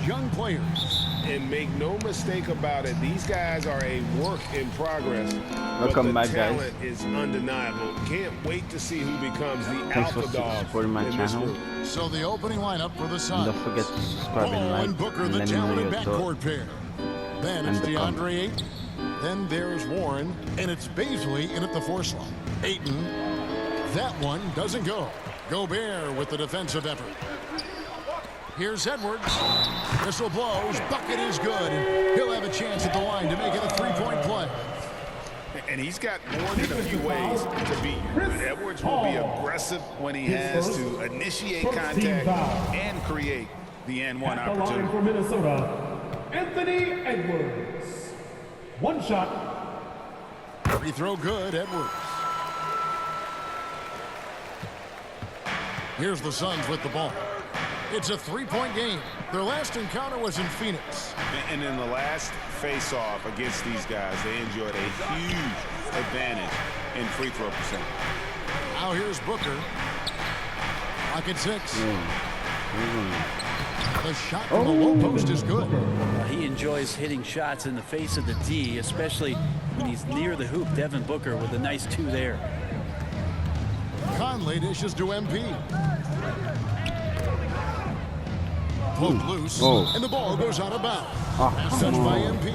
young players. And make no mistake about it, these guys are a work in progress. Welcome but the back, guys. talent is undeniable. Can't wait to see who becomes the Thanks for alpha dog supporting my in this channel. group. So the opening lineup for the And Suns. don't forget to subscribe Ball and and like, Booker, and the let me know talented your thoughts. backcourt pair. Then it's And the DeAndre Ayton. Then there's Warren, and it's Bazley in at the 4 slot. Ayton, that one doesn't go. Gobert with the defensive effort. Here's Edwards. Whistle blows. Bucket is good. And he'll have a chance at the line to make it a 3-point play. And he's got more than a few ways to beat you. Edwards will be aggressive when he has to initiate contact and create the and-one At the line opportunity. for Minnesota, Anthony Edwards. One shot. Free throw good, Edwards. Here's the Suns with the ball. It's a 3-point game. Their last encounter was in Phoenix. And in the last face-off against these guys, they enjoyed a huge advantage in free throw percentage. Now here's Booker. Clock at 6. The shot from the low post is good. He enjoys hitting shots in the face of the D, especially when he's near the hoop. Devin Booker with a nice 2 there. Conley dishes to MP. Poked loose, and the ball goes out of bounds. Pass touched by MP.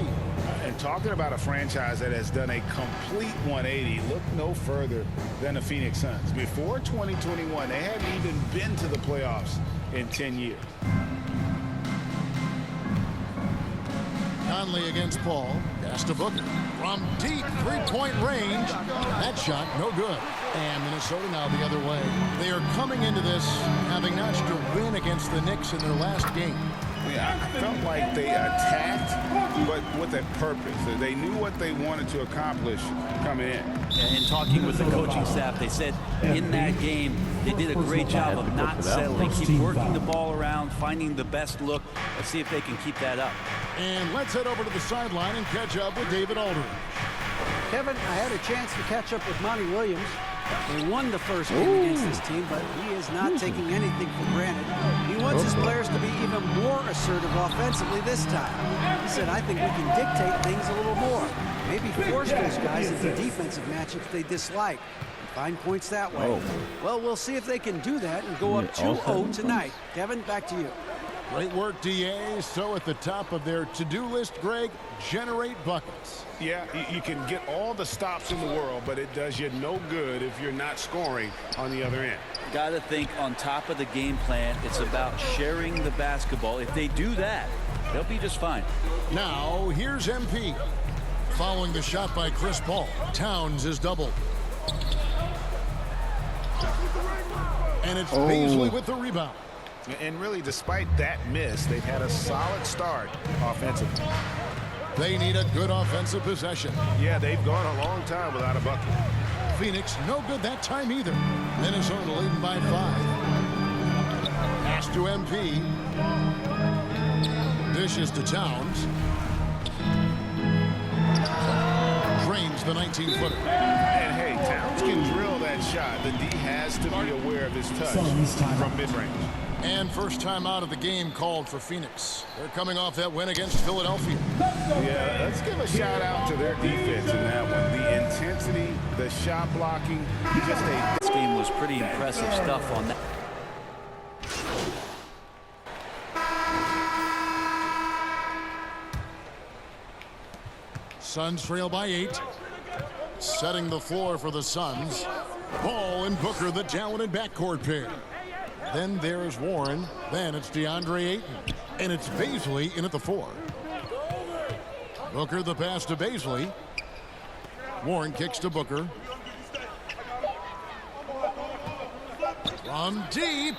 And talking about a franchise that has done a complete 180, look no further than the Phoenix Suns. Before 2021, they hadn't even been to the playoffs in 10 years. Conley against Paul. Pass to Booker. From deep 3-point range. That shot, no good. And Minnesota now the other way. They are coming into this having notched a win against the Knicks in their last game. Yeah, I felt like they attacked, but with a purpose. They knew what they wanted to accomplish coming in. And talking with the coaching staff, they said in that game they did a great job of not settling. Keep working the ball around, finding the best look. Let's see if they can keep that up. And let's head over to the sideline and catch up with David Aldridge. Kevin, I had a chance to catch up with Monty Williams. They won the first game against this team, but he is not taking anything for granted. He wants his players to be even more assertive offensively this time. He said, I think we can dictate things a little more. Maybe force those guys into defensive matchups they dislike and find points that way. Well, we'll see if they can do that and go up 2-0 tonight. Kevin, back to you. Great work, DA. So at the top of their to-do list, Greg, generate buckets. Yeah, you can get all the stops in the world, but it does you no good if you're not scoring on the other end. Got to think on top of the game plan, it's about sharing the basketball. If they do that, they'll be just fine. Now, here's MP. Following the shot by Chris Paul, Towns is doubled. And it's Bazley with the rebound. And really, despite that miss, they've had a solid start offensively. They need a good offensive possession. Yeah, they've gone a long time without a bucket. Phoenix, no good that time either. Minnesota leading by 5. Pass to MP. Dishes to Towns. Drains the 19-footer. And hey, Towns can drill that shot. The D has to be aware of his touch from mid-range. And first time out of the game called for Phoenix. They're coming off that win against Philadelphia. Yeah, let's give a shout out to their defense in that one. The intensity, the shot blocking, just a... This game was pretty impressive stuff on that. Suns trail by 8. Setting the floor for the Suns. Ball and Booker, the talented backcourt pair. Then there's Warren. Then it's DeAndre Ayton. And it's Bazley in at the 4. Booker the pass to Bazley. Warren kicks to Booker. From deep.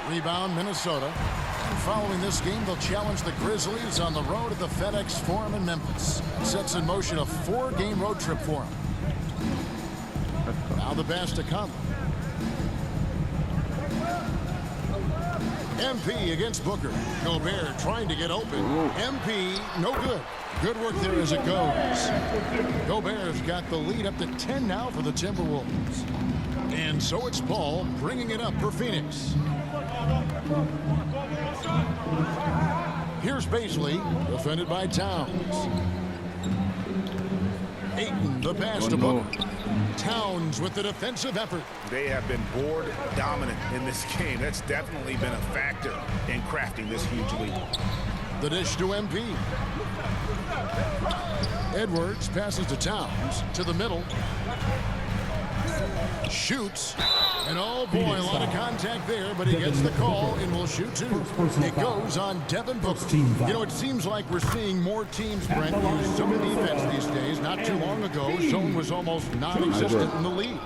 Rebound Minnesota. And following this game, they'll challenge the Grizzlies on the road at the FedEx Forum in Memphis. Sets in motion a 4-game road trip for them. Now the pass to Conley. MP against Booker. Gobert trying to get open. MP, no good. Good work there as it goes. Gobert's got the lead up to 10 now for the Timberwolves. And so it's Paul bringing it up for Phoenix. Here's Baisley, defended by Towns. Ayton, the pass to Booker. Towns with the defensive effort. They have been board dominant in this game. That's definitely been a factor in crafting this huge lead. The dish to MP. Edwards passes to Towns, to the middle. Shoots. And oh boy, a lot of contact there, but he gets the call and will shoot two. It goes on Devin Booker. You know, it seems like we're seeing more teams, Brent, use zone defense these days. Not too long ago, zone was almost non-existent in the league.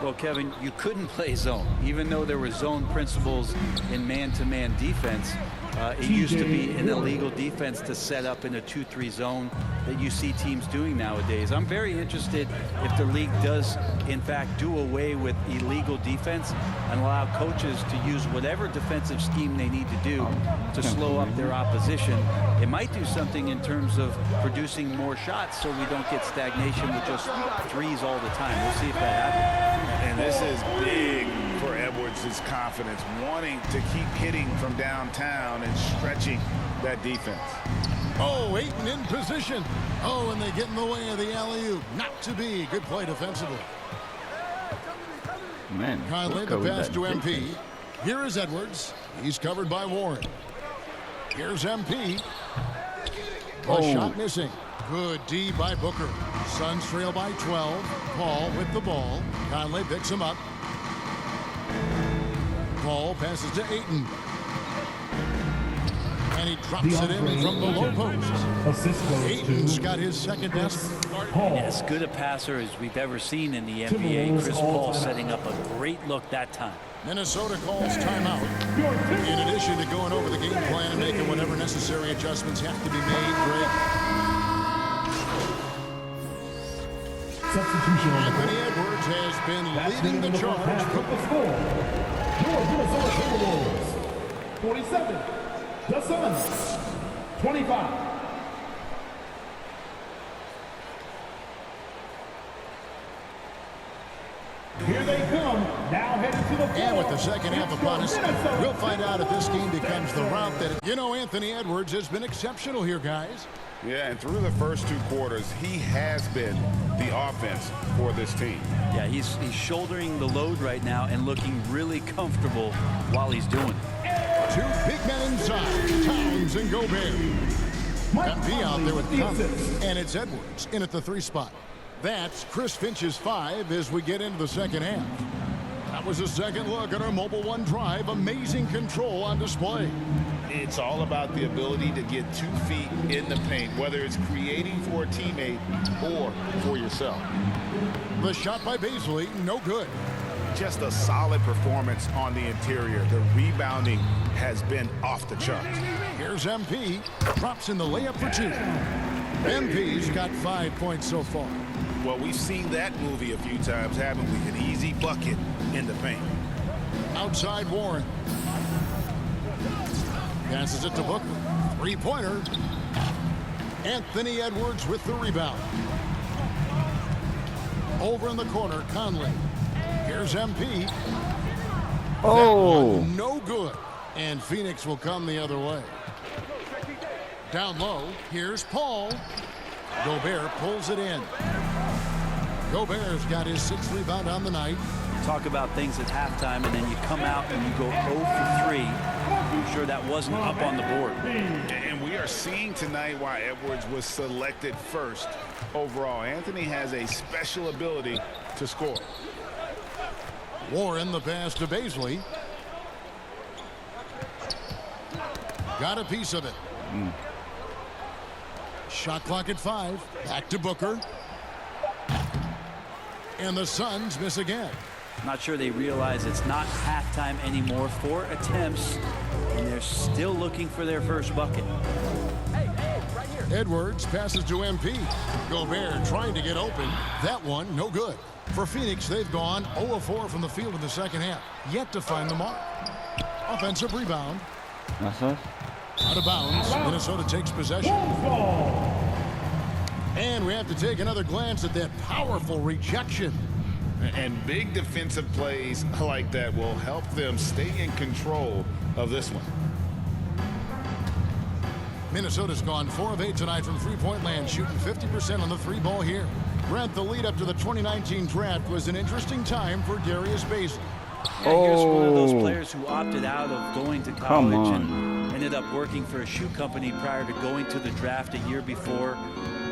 Well, Kevin, you couldn't play zone. Even though there were zone principles in man-to-man defense, it used to be an illegal defense to set up in a 2-3 zone that you see teams doing nowadays. I'm very interested if the league does, in fact, do away with illegal defense and allow coaches to use whatever defensive scheme they need to do to slow up their opposition. It might do something in terms of producing more shots so we don't get stagnation with just threes all the time. We'll see if that happens. And this is big for Edwards' confidence, wanting to keep hitting from downtown and stretching that defense. Oh, Ayton in position. Oh, and they get in the way of the alley-oop. Not to be. Good play defensively. Man, Conley, the pass to MP. Here is Edwards. He's covered by Warren. Here's MP. A shot missing. Good D by Booker. Suns trail by 12. Paul with the ball. Conley picks him up. Paul passes to Ayton. And he drops it in from the low post. Ayton's got his second best. As good a passer as we've ever seen in the NBA. Chris Paul setting up a great look that time. Minnesota calls timeout. In addition to going over the game plan and making whatever necessary adjustments have to be made, Greg. Substitution on the court. Anthony Edwards has been leading the charge. With the score, your Minnesota Timberwolves, 47. The Suns, 25. Here they come, now headed to the floor. And with the second half upon us, we'll find out if this game becomes the route that, you know, Anthony Edwards has been exceptional here, guys. Yeah, and through the first two quarters, he has been the offense for this team. Yeah, he's shouldering the load right now and looking really comfortable while he's doing it. Two big men inside, Towns and Gobert. MP out there with Cummins, and it's Edwards in at the 3 spot. That's Chris Finch's 5 as we get into the second half. That was a second look at our Mobile One drive. Amazing control on display. It's all about the ability to get 2 feet in the paint, whether it's creating for a teammate or for yourself. The shot by Baisley, no good. Just a solid performance on the interior. The rebounding has been off the charts. Here's MP, drops in the layup for 2. MP's got 5 points so far. Well, we've seen that movie a few times, haven't we? An easy bucket in the paint. Outside Warren. Passes it to Booker. 3-pointer. Anthony Edwards with the rebound. Over in the corner, Conley. Here's MP. Oh, No good. And Phoenix will come the other way. Down low, here's Paul. Gobert pulls it in. Gobert's got his 6th rebound on the night. Talk about things at halftime, and then you come out and you go 0 for 3. I'm sure that wasn't up on the board. And we are seeing tonight why Edwards was selected first overall. Anthony has a special ability to score. Warren, the pass to Baisley. Got a piece of it. Shot clock at 5. Back to Booker. And the Suns miss again. Not sure they realize it's not halftime anymore. 4 attempts, and they're still looking for their first bucket. Edwards passes to MP. Gobert trying to get open. That one, no good. For Phoenix, they've gone 0 of 4 from the field in the second half. Yet to find the mark. Offensive rebound. Out of bounds. Minnesota takes possession. And we have to take another glance at that powerful rejection. And big defensive plays like that will help them stay in control of this one. Minnesota's gone 4 of 8 tonight from three-point land, shooting 50% on the three ball here. Brent, the lead up to the 2019 draft was an interesting time for Darius Bazley. Yeah, here's one of those players who opted out of going to Come college on. and ended up working for a shoe company prior to going to the draft a year before.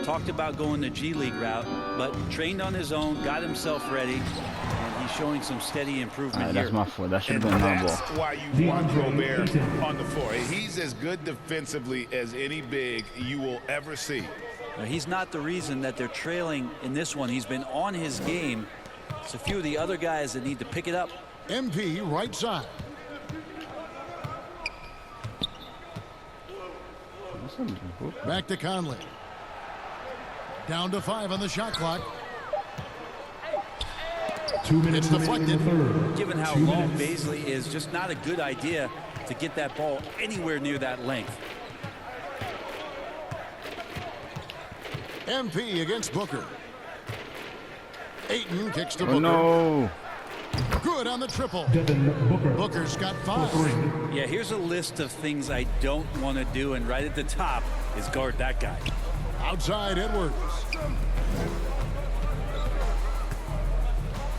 Talked about going the G League route, but trained on his own, got himself ready, and he's showing some steady improvement here. That's my fault. That should And have been my that's ball. why you want Gobert on the floor. He's as good defensively as any big you will ever see. Now, he's not the reason that they're trailing in this one. He's been on his game. It's a few of the other guys that need to pick it up. MP right side. Back to Conley. Down to 5 on the shot clock. 2 minutes It's remaining in the deflected. third. Given how 2 long minutes. Bazley is, just not a good idea to get that ball anywhere near that length. MP against Booker. Ayton kicks to Oh Booker. no. Good on the triple. Devin Booker. Booker's got For 5. 3. Yeah, here's a list of things I don't want to do, and right at the top is guard that guy. Outside Edwards.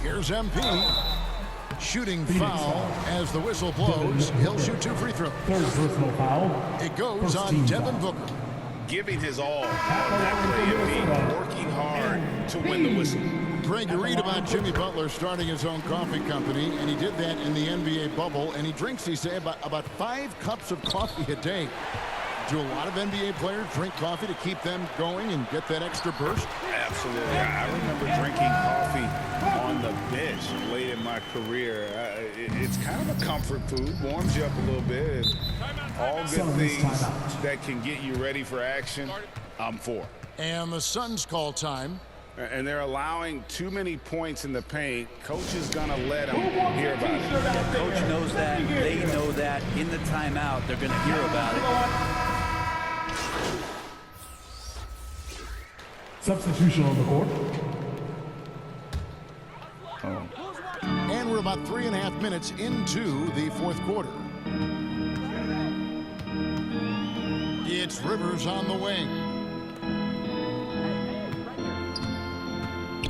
Here's MP. Shooting foul as the whistle blows. He'll shoot 2 free throws. Third personal foul. It goes First on team Devin foul. Booker. Giving his all on that play and being working hard to win the whistle. Greg, you read about Jimmy Butler starting his own coffee company, and he did that in the NBA bubble, and he drinks, he said, about 5 cups of coffee a day. Do a lot of NBA players drink coffee to keep them going and get that extra burst? Absolutely. I remember drinking coffee on the bench late in my career. It's kind of a comfort food, warms you up a little bit. All good things that can get you ready for action, I'm for. And the Suns call time. And they're allowing too many points in the paint. Coach is going to let them hear about it. Yeah, coach knows that. They know that. In the timeout, they're going to hear about it. Substitution on the court. And we're about 3.5 minutes into the fourth quarter. It's Rivers on the wing.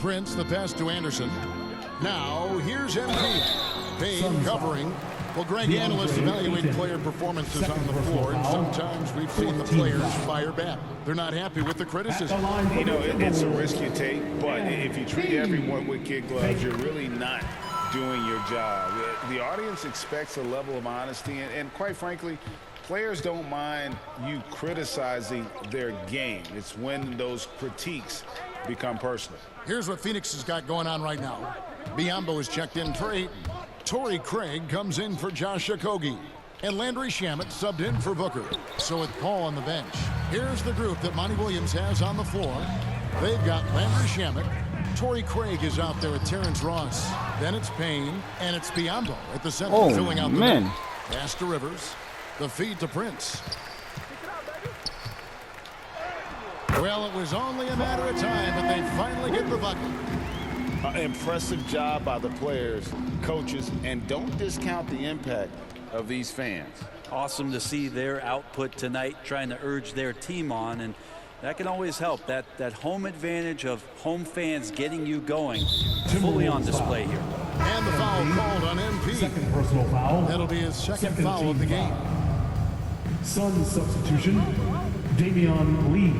Prince, the pass to Anderson. Now, here's MP. Payne covering. Well, Greg, analysts evaluate player performances on the floor, and sometimes we've seen the players fire back. They're not happy with the criticism. You know, it's a risk you take, but if you treat everyone with kid gloves, you're really not doing your job. The audience expects a level of honesty, and quite frankly, players don't mind you criticizing their game. It's when those critiques become personal. Here's what Phoenix has got going on right now. Biyombo is checked in for Ayton. Torrey Craig comes in for Josh Okogie. And Landry Shamet subbed in for Booker. So with Paul on the bench, here's the group that Monty Williams has on the floor. They've got Landry Shamet. Torrey Craig is out there with Terrence Ross. Then it's Payne, and it's Biyombo at the center filling out the man. bench. Pass to Rivers. The feed to Prince. Well, it was only a matter of time, but they finally get the bucket. Impressive job by the players, coaches, and don't discount the impact of these fans. Awesome to see their output tonight, trying to urge their team on, and that can always help. That home advantage of home fans getting you going, fully on display here. And the foul called on MP. Second personal foul. That'll be his second foul of the team game. foul. Suns substitution. Damian Lee.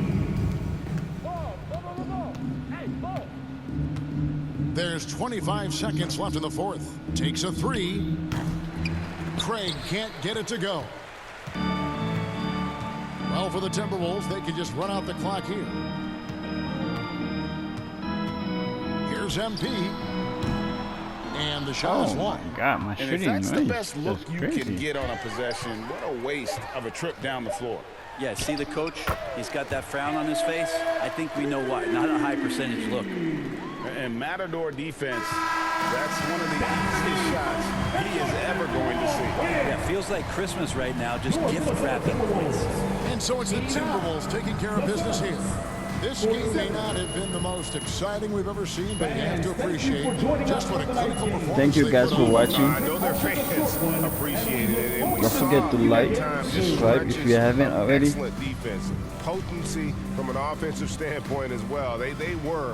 There's 25 seconds left in the fourth. Takes a 3. Craig can't get it to go. Well, for the Timberwolves, they can just run out the clock here. Here's MP. And the shot is long. God, my And if shooting that's the range best is look you crazy. can get on a possession, what a waste of a trip down the floor. Yeah, see the coach? He's got that frown on his face. I think we know why. Not a high percentage look. And Matador defense, that's one of the easiest shots he is ever going to see. Yeah, feels like Christmas right now, just gift wrapping points. And so it's the Timberwolves taking care of business here. This game may not have been the most exciting we've ever seen, but you have to appreciate just what a clinical performance. Thank you guys for watching. I know their fans appreciate it. And we Don't forget to like, subscribe if you haven't already. Excellent defense, potency from an offensive standpoint as well. They were